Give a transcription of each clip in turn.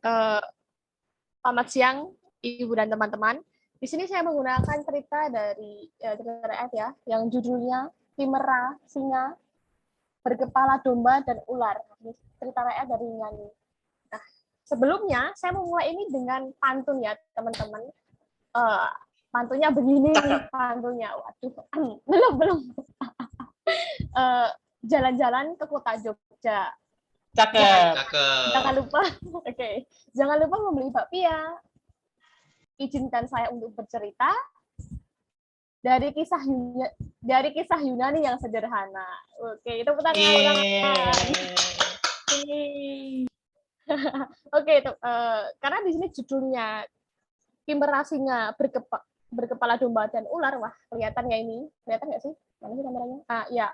Eh, Selamat siang, Ibu dan teman-teman. Di sini saya menggunakan cerita dari cerita rakyat ya, yang judulnya Timera, Singa, Berkepala Domba, dan Ular. Ini cerita rakyat dari Nyani. Nah, sebelumnya saya mau mulai ini dengan pantun ya, teman-teman. Eh, Pantunnya begini nih, Cakep. pantunnya. Waduh, belum. Eh, Jalan-jalan ke kota Jogja. Jangan Cakep. jangan Cakep. lupa, oke, okay. Jangan lupa membeli bakpia. Izinkan saya untuk bercerita dari kisah Yunani yang sederhana. Oke, itu tangan. Oke, itu karena di sini judulnya Kimberasinya berkepala domba dan ular. Wah, kelihatan ya ini? Kelihatan nggak sih? Mana sih kameranya? Ah, ya.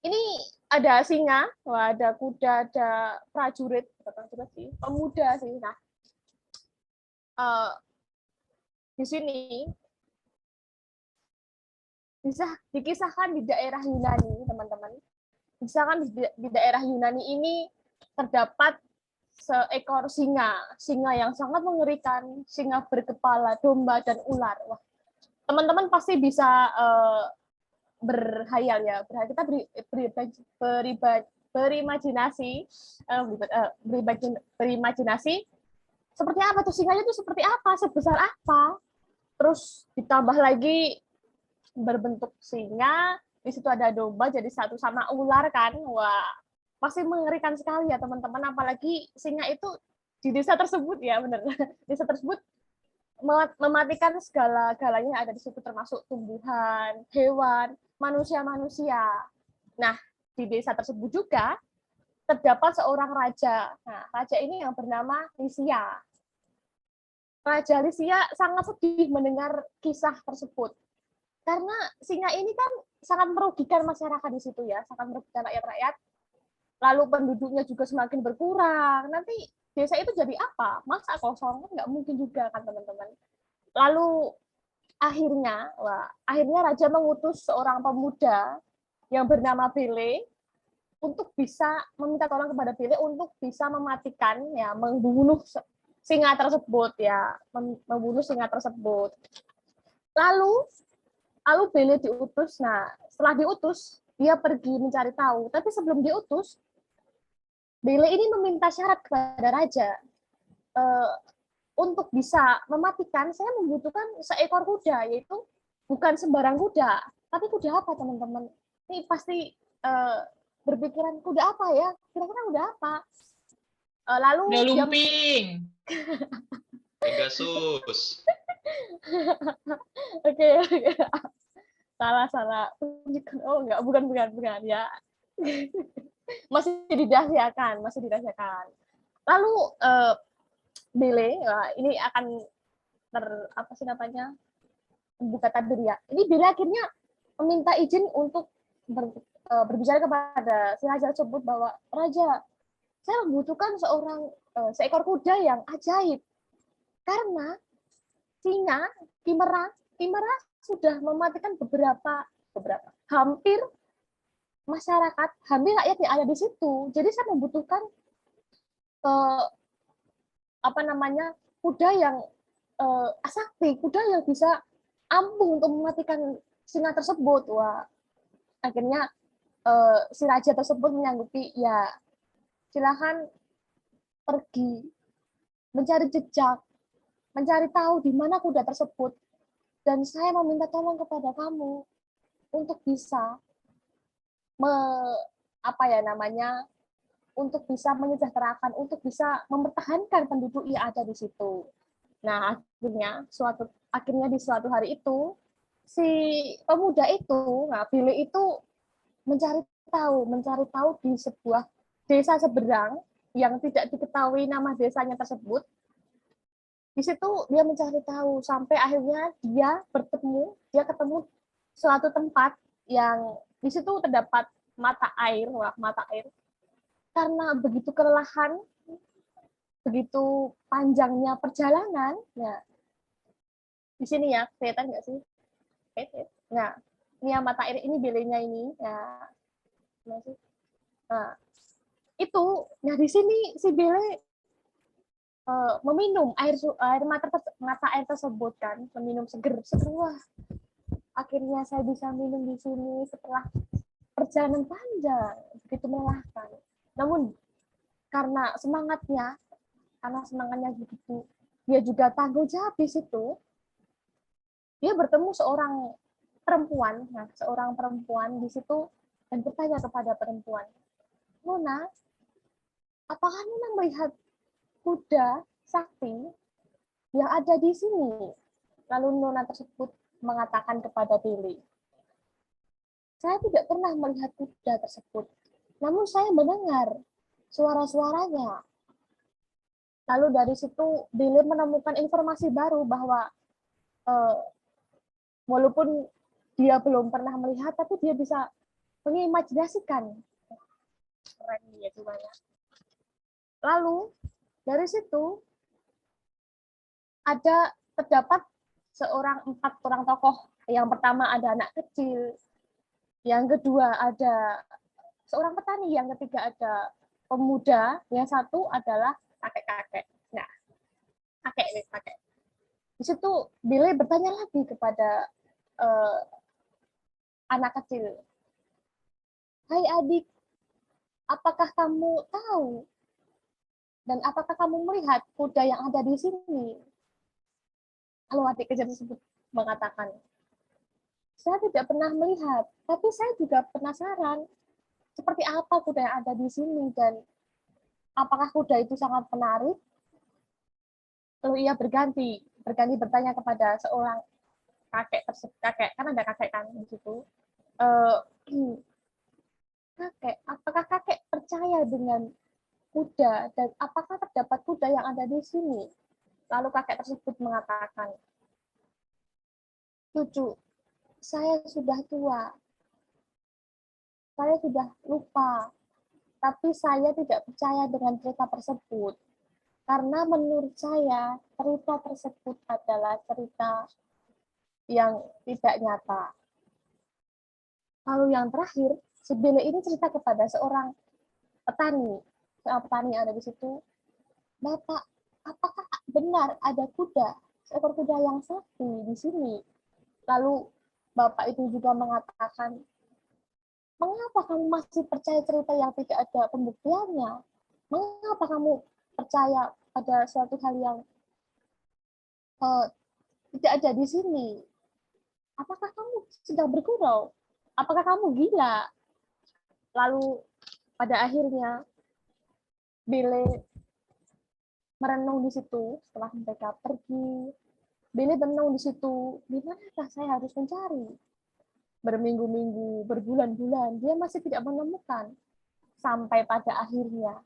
Ini ada singa, wah, ada kuda, ada prajurit sih, pemuda sih. Nah, di sini bisa dikisahkan di daerah Yunani, teman-teman. Misalkan di daerah Yunani ini terdapat seekor singa yang sangat mengerikan, singa berkepala domba dan ular. Wah, teman-teman pasti bisa berhayal ya, kita berimajinasi, berimajinasi seperti apa tuh singanya tuh seperti apa, sebesar apa. Terus ditambah lagi berbentuk singa, di situ ada domba jadi satu sama ular kan. Wah, pasti mengerikan sekali ya teman-teman, apalagi singa itu di desa tersebut ya, benar. Desa tersebut mematikan segala-galanya yang ada di situ, termasuk tumbuhan, hewan, manusia-manusia. Nah, di desa tersebut juga terdapat seorang raja. Nah, raja ini yang bernama Lysia. Raja Lysia sangat sedih mendengar kisah tersebut. Karena singa ini kan sangat merugikan masyarakat di situ ya, sangat merugikan rakyat-rakyat. Lalu penduduknya juga semakin berkurang. Nanti desa itu jadi apa? Masa kosong? Nggak mungkin juga kan teman-teman. Lalu akhirnya raja mengutus seorang pemuda yang bernama Bele untuk bisa meminta tolong kepada Bele untuk bisa mematikan ya, membunuh singa tersebut ya, membunuh singa tersebut. Lalu Bele diutus. Nah, setelah diutus, dia pergi mencari tahu. Tapi sebelum diutus, Bele ini meminta syarat kepada raja. Untuk bisa mematikan, saya membutuhkan seekor kuda, yaitu bukan sembarang kuda. Tapi kuda apa, teman-teman? Ini pasti berpikiran, kuda apa ya? Kira-kira kuda apa? Lalu Kuda dia lumping. Pegasus. Oke. Salah. Oh, enggak, bukan ya. Masih dirahasiakan. Lalu Bele, ini akan apa sih namanya? Buka tabir ya. Ini Bele akhirnya meminta izin untuk berbicara kepada si raja tersebut bahwa, raja, saya membutuhkan seekor kuda yang ajaib. Karena singa, Kimera sudah mematikan beberapa hampir masyarakat, hampir rakyat yang ada di situ. Jadi saya membutuhkan apa namanya, kuda yang sakti, kuda yang bisa ampuh untuk mematikan singa tersebut. Wah, akhirnya si raja tersebut menyanggupi, ya silahkan pergi mencari jejak, mencari tahu di mana kuda tersebut, dan saya meminta tolong kepada kamu untuk bisa apa ya namanya, untuk bisa menyejahterakan, untuk bisa mempertahankan penduduk yang ada di situ. Nah, akhirnya di suatu hari itu, si pemuda itu, nah Billy itu mencari tahu di sebuah desa seberang yang tidak diketahui nama desanya tersebut. Di situ dia mencari tahu sampai akhirnya dia ketemu suatu tempat yang di situ terdapat mata air. Karena begitu kelelahan, begitu panjangnya perjalanan, ya di sini ya, kelihatan nggak sih? Nah, ini yang mata air ini Belenya ini, ya, nah itu, nah di sini si Bele meminum mata air tersebut kan, meminum seger. Wah, akhirnya saya bisa minum di sini setelah perjalanan panjang, begitu melelahkan. Namun karena semangatnya begitu, dia juga tanggung jawab di situ. Dia bertemu seorang perempuan di situ dan bertanya kepada perempuan, Nona, apakah Nona melihat kuda sakti yang ada di sini? Lalu Nona tersebut mengatakan kepada Billy, saya tidak pernah melihat kuda tersebut, namun saya mendengar suara-suaranya. Lalu dari situ Billy menemukan informasi baru bahwa walaupun dia belum pernah melihat, tapi dia bisa mengimajinasikan. Keren dia gimana. Lalu dari situ terdapat empat orang tokoh. Yang pertama ada anak kecil, yang kedua ada seorang petani, yang ketiga ada pemuda, yang satu adalah kakek-kakek. Nah, kakek. Di situ Billy bertanya lagi kepada anak kecil, hai adik, apakah kamu tahu dan apakah kamu melihat kuda yang ada di sini? Lalu adik kecil tersebut mengatakan, saya tidak pernah melihat, tapi saya juga penasaran seperti apa kuda yang ada di sini dan apakah kuda itu sangat menarik? Lalu ia berganti bertanya kepada seorang kakek kan ada kakek kan di situ. Kakek, apakah kakek percaya dengan kuda dan apakah terdapat kuda yang ada di sini? Lalu kakek tersebut mengatakan, cucu, saya sudah tua, saya sudah lupa, tapi saya tidak percaya dengan cerita tersebut. Karena menurut saya, cerita tersebut adalah cerita yang tidak nyata. Lalu yang terakhir, si Billy ini cerita kepada seorang petani yang ada di situ, Bapak, apakah benar ada seekor kuda yang sakti di sini? Lalu Bapak itu juga mengatakan, mengapa kamu masih percaya cerita yang tidak ada pembuktiannya? Mengapa kamu percaya pada suatu hal yang tidak ada di sini? Apakah kamu sedang bergurau? Apakah kamu gila? Lalu pada akhirnya Billy merenung di situ setelah mereka pergi. Billy merenung di situ, di manakah saya harus mencari? Berminggu-minggu, berbulan-bulan, dia masih tidak menemukan. Sampai pada akhirnya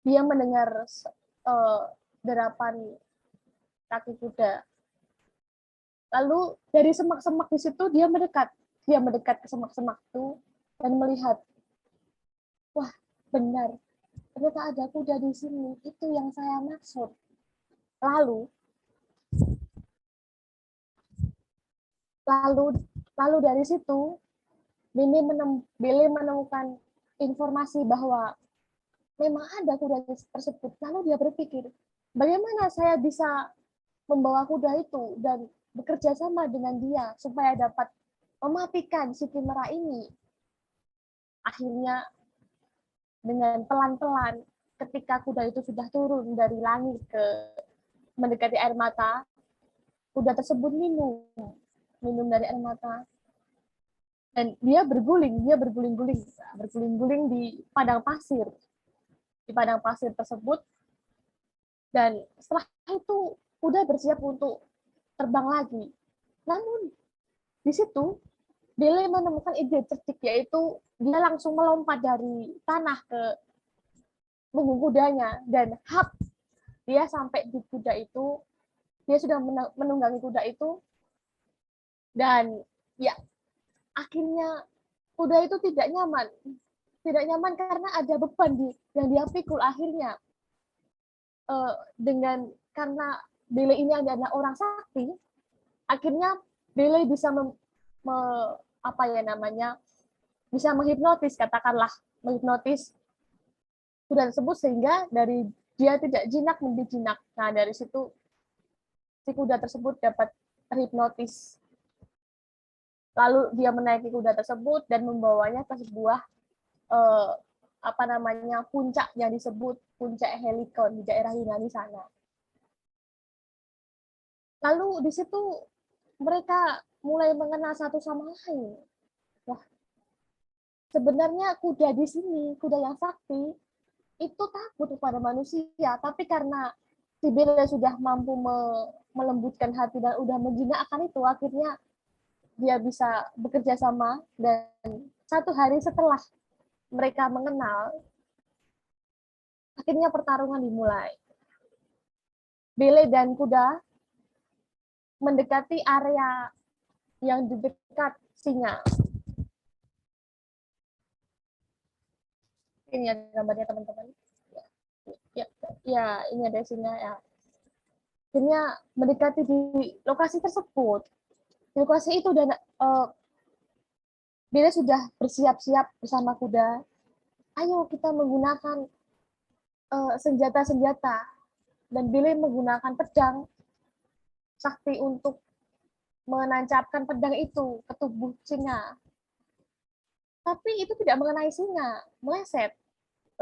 dia mendengar derapan kaki kuda. Lalu dari semak-semak di situ dia mendekat ke semak-semak itu dan melihat, wah benar, ternyata ada kuda di sini, itu yang saya maksud. Lalu dari situ Billy menemukan informasi bahwa memang ada kuda tersebut. Lalu dia berpikir, bagaimana saya bisa membawa kuda itu dan bekerja sama dengan dia supaya dapat mematikan si Kimera ini. Akhirnya dengan pelan-pelan ketika kuda itu sudah turun dari langit ke mendekati air mata, kuda tersebut minum dari air mata. Dan dia berguling-guling di padang pasir. Di padang pasir tersebut, dan setelah itu kuda bersiap untuk terbang lagi. Namun di situ Billy menemukan ide cerdik, yaitu dia langsung melompat dari tanah ke punggung kudanya dan dia sampai di kuda itu, dia sudah menunggangi kuda itu dan ya akhirnya kuda itu tidak nyaman karena ada beban yang dia pikul. Akhirnya karena Billy ini adalah orang sakti, akhirnya Billy bisa bisa menghipnotis kuda tersebut, sehingga dari dia tidak jinak menjadi jinak. Nah, dari situ si kuda tersebut dapat terhipnotis. Lalu dia menaiki kuda tersebut dan membawanya ke sebuah eh, puncak yang disebut puncak Helikon di daerah Yunani sana. Lalu di situ mereka mulai mengenal satu sama lain. Wah, sebenarnya kuda di sini, kuda yang sakti, itu takut kepada manusia, tapi karena si Bella sudah mampu melembutkan hati dan udah menjinakkan itu, akhirnya dia bisa bekerja sama. Dan satu hari setelah mereka mengenal, akhirnya pertarungan dimulai. Belle dan kuda mendekati area yang di dekat singa. Ini ya gambarnya teman-teman. Ya, ya, ini ada singa ya. Akhirnya mendekati di lokasi tersebut. Di lokasi itu dan Bella sudah bersiap-siap bersama kuda. Ayo kita menggunakan senjata-senjata. Dan Bella menggunakan pedang sakti untuk menancapkan pedang itu ke tubuh singa. Tapi itu tidak mengenai singa, meleset.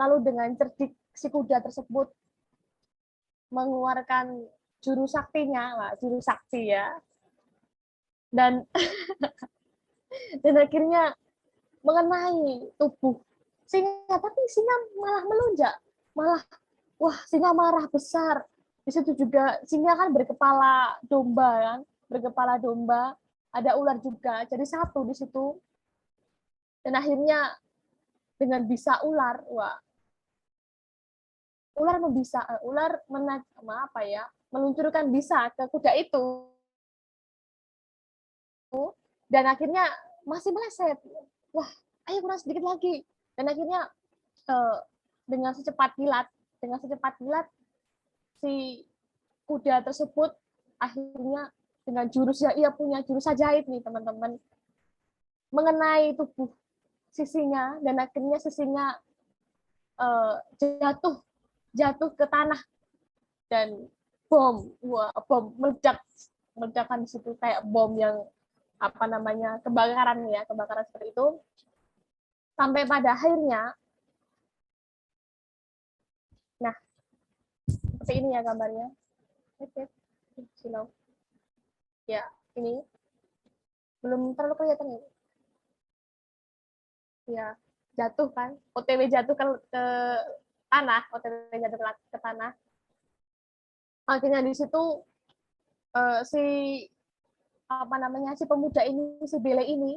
Lalu dengan cerdik si kuda tersebut mengeluarkan juru saktinya, wah, juru sakti ya. Dan dan akhirnya mengenai tubuh singa, tapi singa malah melonjak, malah wah singa marah besar. Di situ juga singa kan berkepala domba kan, berkepala domba, ada ular juga, jadi satu di situ. Dan akhirnya dengan bisa ular, wah ular membisa, meluncurkan bisa ke kuda itu, dan akhirnya masih meleset. Wah, ayo kurang sedikit lagi. Dan akhirnya eh, dengan secepat kilat si kuda tersebut akhirnya dengan jurus yang ia punya, jurus ajaib nih teman-teman, mengenai tubuh sisinya dan akhirnya sisinya jatuh jatuh ke tanah dan bom meledakkan di situ kayak bom yang kebakaran seperti itu, sampai pada akhirnya, nah seperti ini ya gambarnya. Oke, silau ya, ini belum terlalu kelihatan ya. Ya, jatuh kan, OTW jatuh ke tanah, OTW jatuh ke tanah. Akhirnya di situ si si pemuda ini, si Bele ini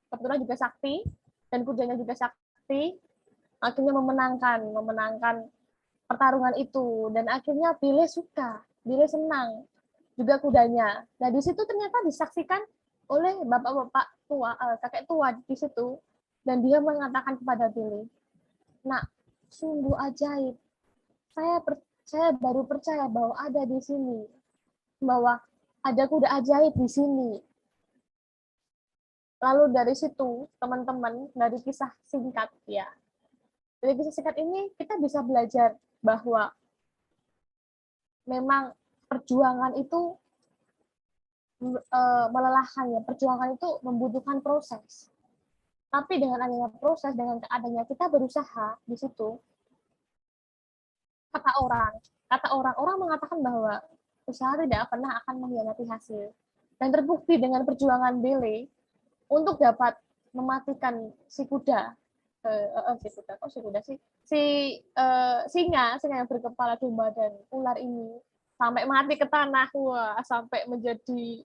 kebetulan juga sakti dan kudanya juga sakti, akhirnya memenangkan pertarungan itu. Dan akhirnya Bele senang juga kudanya. Nah di situ ternyata disaksikan oleh bapak-bapak tua, kakek tua di situ, dan dia mengatakan kepada Bele, "Nak, sungguh ajaib. Saya baru percaya bahwa ada di sini, bahwa ada kuda ajaib di sini." Lalu dari situ, teman-teman, dari kisah singkat ya, dari kisah singkat ini kita bisa belajar bahwa memang perjuangan itu melelahkan ya, perjuangan itu membutuhkan proses. Tapi dengan adanya proses, dengan adanya kita berusaha di situ, kata orang mengatakan bahwa usaha tidak pernah akan mengkhianati hasil. Dan terbukti dengan perjuangan Bele untuk dapat mematikan si kuda, si singa yang berkepala domba dan ular ini sampai mati ke tanah, wah, sampai menjadi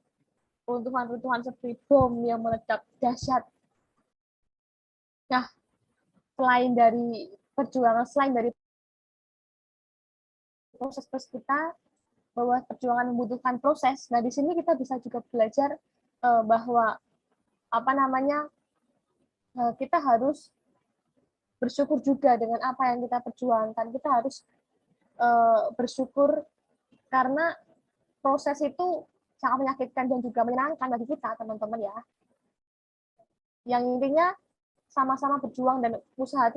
runtuhan-runtuhan seperti bom yang meledak dahsyat. Nah, selain dari proses kita, bahwa perjuangan membutuhkan proses. Nah, di sini kita bisa juga belajar bahwa kita harus bersyukur juga dengan apa yang kita perjuangkan. Kita harus bersyukur karena proses itu sangat menyakitkan dan juga menyenangkan bagi kita, teman-teman ya. Yang intinya sama-sama berjuang dan usaha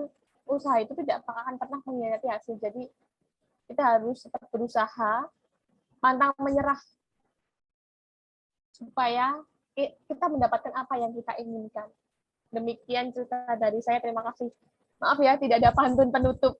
itu tidak akan pernah mengkhianati hasil. Jadi kita harus tetap berusaha, pantang menyerah, supaya kita mendapatkan apa yang kita inginkan. Demikian cerita dari saya. Terima kasih. Maaf ya, tidak ada pantun penutup.